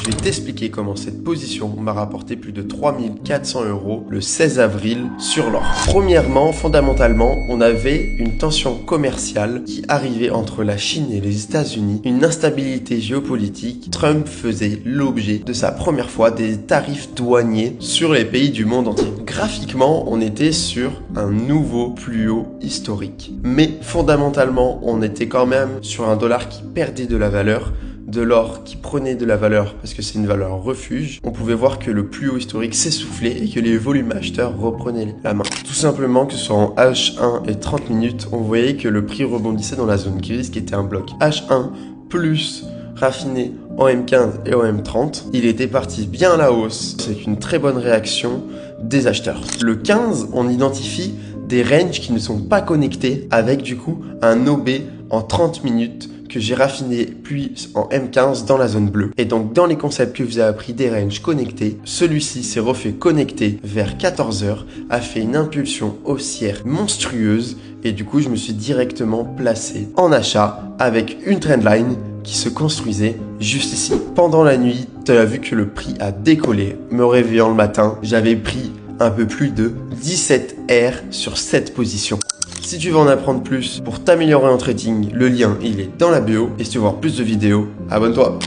vais t'expliquer comment cette position m'a rapporté plus de 3400 € le 16 avril sur l'or. Premièrement, fondamentalement, on avait une tension commerciale qui arrivait entre la Chine et les États-Unis, une instabilité géopolitique. Trump faisait l'objet de sa première fois des tarifs douaniers sur les pays du monde entier. Graphiquement, on était sur un nouveau plus haut historique. Mais fondamentalement, on était quand même sur un dollar qui perdait de la valeur, de l'or qui prenait de la valeur parce que c'est une valeur refuge. On pouvait voir que le plus haut historique s'essoufflait et que les volumes acheteurs reprenaient la main. Tout simplement que ce soit en H1 et 30 minutes, on voyait que le prix rebondissait dans la zone grise qui était un bloc. H1 plus raffiné en M15 et en M30, il était parti bien à la hausse. C'est une très bonne réaction des acheteurs. Le 15, on identifie des ranges qui ne sont pas connectés avec du coup un OB en 30 minutes que j'ai raffiné puis en M15 dans la zone bleue. Et donc dans les concepts que vous avez appris des ranges connectés, celui-ci s'est refait connecter vers 14 h, a fait une impulsion haussière monstrueuse et du coup je me suis directement placé en achat avec une trendline qui se construisait juste ici. Pendant la nuit, tu as vu que le prix a décollé. Me réveillant le matin, j'avais pris un peu plus de 17 R sur cette position. Si tu veux en apprendre plus pour t'améliorer en trading, le lien il est dans la bio. Et si tu veux voir plus de vidéos, abonne-toi.